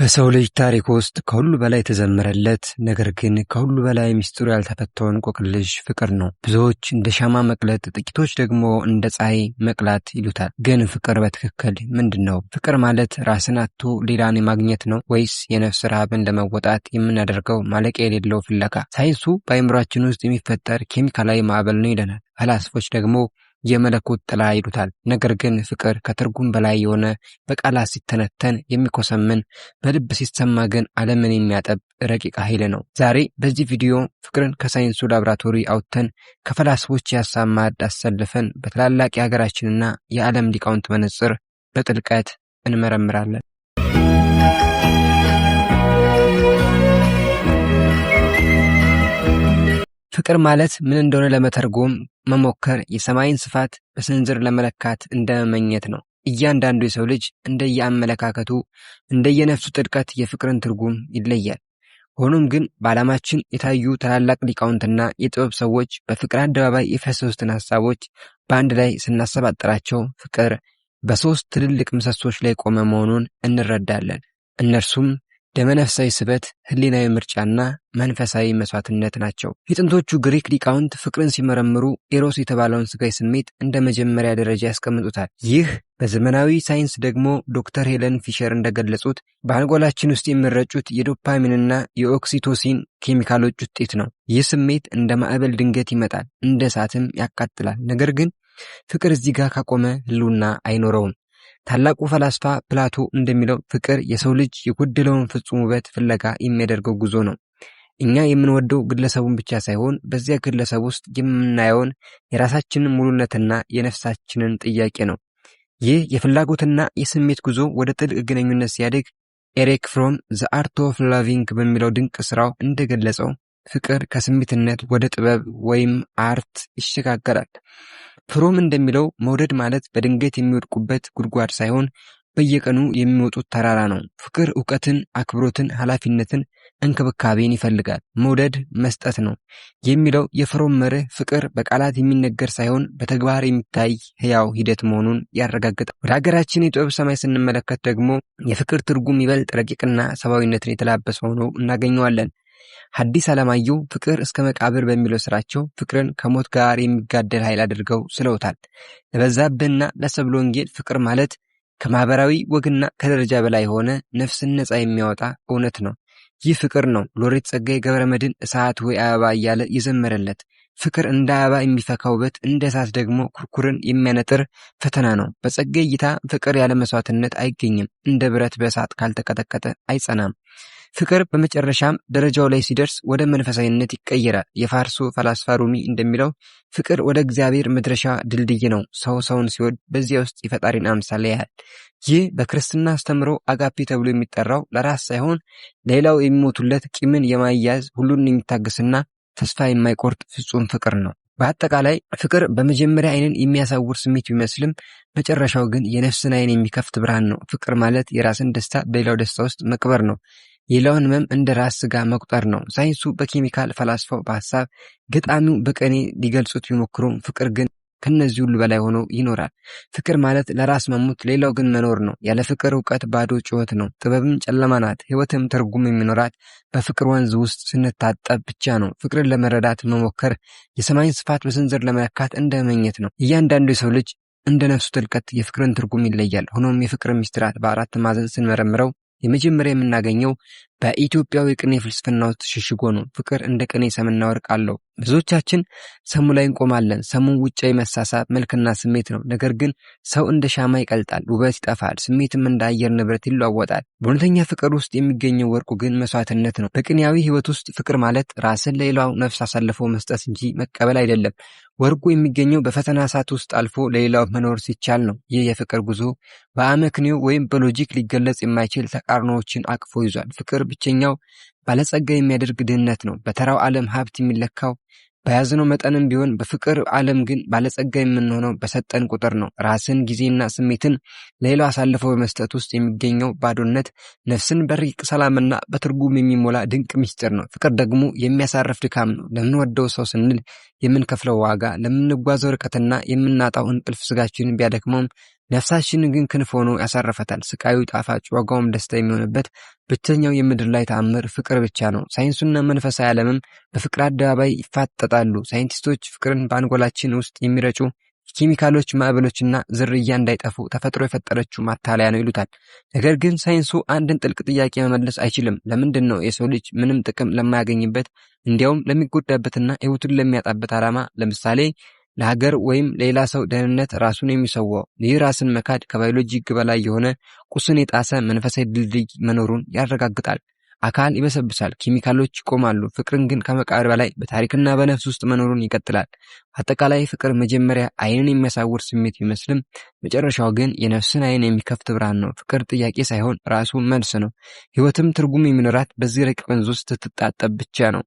በሰው ልጅ ታሪክ ውስጥ ከሁሉ በላይ የተዘመረለት ነገር ግን ከሁሉ በላይ ሚስጥሩ ያልተፈታውን እንቆቅልሽ ፍቅር ነው። ብዙዎች እንደ ሻማ መቅለጥ፣ ጥቂቶች ደግሞ እንደ ፀሐይ መቅላት ይሉታል። ግን ፍቅር በትክክል ምንድን ነው? ፍቅር ማለት ራስን አጥቶ ሌላን የማግኘት ነው ወይስ የነፍስ ረሃብን ለመወጣት የምናደርገው ማለቂያ የሌለው ፍለጋ? ሳይንሱ በአእምሯችን ውስጥ የሚፈጠር ኬሚካላዊ ማዕበል ነው ይለናል። ፈላስፎች ደግሞ የመለኮት ጥላ ይሉታል። ነገር ግን ፍቅር ከትርጉም በላይ የሆነ በቃላት ሲተነተን የሚኮሰምን፣ በልብ ሲሰማ ግን ዓለምን የሚያጠብ ረቂቅ ኃይል ነው። ዛሬ በዚህ ቪዲዮ ፍቅርን ከሳይንሱ ላብራቶሪ አውጥተን ከፈላስፎች የሀሳብ ማዕድ አሰልፈን በትላላቅ የሀገራችንና የዓለም ሊቃውንት መነጽር በጥልቀት እንመረምራለን። ፍቅር ማለት ምን እንደሆነ ለመተርጎም መሞከር የሰማይን ስፋት በስንዝር ለመለካት እንደመመኘት ነው። እያንዳንዱ የሰው ልጅ እንደየአመለካከቱ እንደየነፍሱ ጥልቀት የፍቅርን ትርጉም ይለያል። ሆኖም ግን በዓለማችን የታዩ ታላላቅ ሊቃውንትና የጥበብ ሰዎች በፍቅር አደባባይ የፈሰሱትን ሀሳቦች በአንድ ላይ ስናሰባጥራቸው ፍቅር በሶስት ትልልቅ ምሰሶች ላይ ቆመ መሆኑን እንረዳለን። እነርሱም ደመነፍሳዊ ስበት፣ ህሊናዊ ምርጫና መንፈሳዊ መስዋዕትነት ናቸው። የጥንቶቹ ግሪክ ሊቃውንት ፍቅርን ሲመረምሩ ኤሮስ የተባለውን ስጋዊ ስሜት እንደ መጀመሪያ ደረጃ ያስቀምጡታል። ይህ በዘመናዊ ሳይንስ ደግሞ ዶክተር ሄለን ፊሸር እንደገለጹት በአንጎላችን ውስጥ የሚረጩት የዶፓሚንና የኦክሲቶሲን ኬሚካሎች ውጤት ነው። ይህ ስሜት እንደ ማዕበል ድንገት ይመጣል፣ እንደ እሳትም ያቃጥላል። ነገር ግን ፍቅር እዚህ ጋር ካቆመ ህልውና አይኖረውም። ታላቁ ፈላስፋ ፕላቶ እንደሚለው ፍቅር የሰው ልጅ የጎደለውን ፍጹም ውበት ፍለጋ የሚያደርገው ጉዞ ነው። እኛ የምንወደው ግለሰቡን ብቻ ሳይሆን በዚያ ግለሰብ ውስጥ የምናየውን የራሳችንን ሙሉነትና የነፍሳችንን ጥያቄ ነው። ይህ የፍላጎትና የስሜት ጉዞ ወደ ጥልቅ ግንኙነት ሲያድግ ኤሪክ ፍሮም ዘ አርት ኦፍ ላቪንግ በሚለው ድንቅ ስራው እንደገለጸው ፍቅር ከስሜትነት ወደ ጥበብ ወይም አርት ይሸጋገራል። ፍሮም እንደሚለው መውደድ ማለት በድንገት የሚወድቁበት ጉድጓድ ሳይሆን በየቀኑ የሚወጡት ተራራ ነው። ፍቅር ዕውቀትን፣ አክብሮትን፣ ኃላፊነትን፣ እንክብካቤን ይፈልጋል። መውደድ መስጠት ነው የሚለው የፍሮም መርህ ፍቅር በቃላት የሚነገር ሳይሆን በተግባር የሚታይ ሕያው ሂደት መሆኑን ያረጋግጣል። ወደ ሀገራችን የጥበብ ሰማይ ስንመለከት ደግሞ የፍቅር ትርጉም ይበልጥ ረቂቅና ሰብአዊነትን የተላበሰ ሆኖ እናገኘዋለን። ሐዲስ ዓለማየሁ ፍቅር እስከ መቃብር በሚለው ስራቸው ፍቅርን ከሞት ጋር የሚጋደል ኃይል አድርገው ስለውታል። ለበዛብህና ለሰብለ ወንጌል ፍቅር ማለት ከማህበራዊ ወግና ከደረጃ በላይ የሆነ ነፍስን ነፃ የሚያወጣ እውነት ነው። ይህ ፍቅር ነው ሎሬት ጸጋዬ ገብረመድኅን እሳት ወይ አበባ እያለ የዘመረለት። ፍቅር እንደ አበባ የሚፈካ ውበት፣ እንደ እሳት ደግሞ ኩርኩርን የሚያነጥር ፈተና ነው። በጸጋዬ እይታ ፍቅር ያለ መስዋዕትነት አይገኝም። እንደ ብረት በእሳት ካልተቀጠቀጠ አይጸናም። ፍቅር በመጨረሻም ደረጃው ላይ ሲደርስ ወደ መንፈሳዊነት ይቀየራል። የፋርሱ ፈላስፋ ሩሚ እንደሚለው ፍቅር ወደ እግዚአብሔር መድረሻ ድልድይ ነው። ሰው ሰውን ሲወድ በዚያ ውስጥ የፈጣሪን አምሳል ያያል። ይህ በክርስትና አስተምሮ አጋፔ ተብሎ የሚጠራው ለራስ ሳይሆን ሌላው የሚሞቱለት ቂምን የማያዝ ሁሉን የሚታገስና ተስፋ የማይቆርጥ ፍጹም ፍቅር ነው። በአጠቃላይ ፍቅር በመጀመሪያ ዓይንን የሚያሳውር ስሜት ቢመስልም መጨረሻው ግን የነፍስን ዓይን የሚከፍት ብርሃን ነው። ፍቅር ማለት የራስን ደስታ በሌላው ደስታ ውስጥ መቅበር ነው። የሌላውን ሕመም እንደ ራስ ስጋ መቁጠር ነው። ሳይንሱ በኬሚካል፣ ፈላስፋው በሐሳብ፣ ገጣሚው በቅኔ ሊገልጹት ቢሞክሩም ፍቅር ግን ከነዚህ ሁሉ በላይ ሆኖ ይኖራል። ፍቅር ማለት ለራስ መሞት ሌላው ግን መኖር ነው። ያለ ፍቅር ዕውቀት ባዶ ጩኸት ነው። ጥበብም ጨለማ ናት። ሕይወትም ትርጉም የሚኖራት በፍቅር ወንዝ ውስጥ ስንታጠብ ብቻ ነው። ፍቅርን ለመረዳት መሞከር የሰማይን ስፋት በስንዝር ለመለካት እንደ መመኘት ነው። እያንዳንዱ የሰው ልጅ እንደ ነፍሱ ጥልቀት የፍቅርን ትርጉም ይለያል። ሆኖም የፍቅር ሚስጥራት በአራት ማዕዘን ስንመረምረው የመጀመሪያ የምናገኘው በኢትዮጵያዊ ቅኔ ፍልስፍና ውስጥ ሽሽጎ ነው። ፍቅር እንደ ቅኔ ሰምና ወርቅ አለው። ብዙዎቻችን ሰሙ ላይ እንቆማለን። ሰሙ ውጫዊ መሳሳብ፣ መልክና ስሜት ነው። ነገር ግን ሰው እንደ ሻማ ይቀልጣል፣ ውበት ይጠፋል፣ ስሜትም እንደ አየር ንብረት ይለዋወጣል። በእውነተኛ ፍቅር ውስጥ የሚገኘው ወርቁ ግን መስዋዕትነት ነው። በቅኔያዊ ሕይወት ውስጥ ፍቅር ማለት ራስን ለሌላው ነፍስ አሳልፎ መስጠት እንጂ መቀበል አይደለም። ወርቁ የሚገኘው በፈተና እሳት ውስጥ አልፎ ለሌላው መኖር ሲቻል ነው። ይህ የፍቅር ጉዞ በአመክንዮ ወይም በሎጂክ ሊገለጽ የማይችል ተቃርኖዎችን አቅፎ ይዟል። ፍቅር ብቸኛው ባለጸጋ የሚያደርግ ድህነት ነው። በተራው ዓለም ሀብት የሚለካው በያዝነው መጠንም ቢሆን በፍቅር ዓለም ግን ባለጸጋ የምንሆነው በሰጠን ቁጥር ነው። ራስን፣ ጊዜና ስሜትን ለሌላው አሳልፎ በመስጠት ውስጥ የሚገኘው ባዶነት ነፍስን በረቂቅ ሰላምና በትርጉም የሚሞላ ድንቅ ምስጢር ነው። ፍቅር ደግሞ የሚያሳርፍ ድካም ነው። ለምንወደው ሰው ስንል የምንከፍለው ዋጋ፣ ለምንጓዘው ርቀትና የምናጣው እንቅልፍ ስጋችንን ቢያደክመውም ነፍሳችንን ግን ክንፍ ሆኖ ያሳርፈታል። ስቃዩ ጣፋጭ፣ ዋጋውም ደስታ የሚሆንበት ብቸኛው የምድር ላይ ተአምር ፍቅር ብቻ ነው። ሳይንሱና መንፈሳዊ ዓለምም በፍቅር አደባባይ ይፋጠጣሉ። ሳይንቲስቶች ፍቅርን በአንጎላችን ውስጥ የሚረጩ ኬሚካሎች፣ ማዕበሎችና ዝርያ እንዳይጠፉ ተፈጥሮ የፈጠረችው ማታለያ ነው ይሉታል። ነገር ግን ሳይንሱ አንድን ጥልቅ ጥያቄ መመለስ አይችልም። ለምንድን ነው የሰው ልጅ ምንም ጥቅም ለማያገኝበት እንዲያውም ለሚጎዳበትና ሕይወቱን ለሚያጣበት ዓላማ ለምሳሌ ለሀገር ወይም ሌላ ሰው ደህንነት ራሱን የሚሰዋው? ይህ ራስን መካድ ከባዮሎጂ ሕግ በላይ የሆነ ቁስን የጣሰ መንፈሳዊ ድልድይ መኖሩን ያረጋግጣል። አካል ይበሰብሳል፣ ኬሚካሎች ይቆማሉ። ፍቅርን ግን ከመቃብር በላይ በታሪክና በነፍስ ውስጥ መኖሩን ይቀጥላል። አጠቃላይ ፍቅር መጀመሪያ ዓይንን የሚያሳውር ስሜት ቢመስልም መጨረሻው ግን የነፍስን ዓይን የሚከፍት ብርሃን ነው። ፍቅር ጥያቄ ሳይሆን ራሱ መልስ ነው። ሕይወትም ትርጉም የሚኖራት በዚህ ረቂቅ ወንዝ ውስጥ ስትታጠብ ብቻ ነው።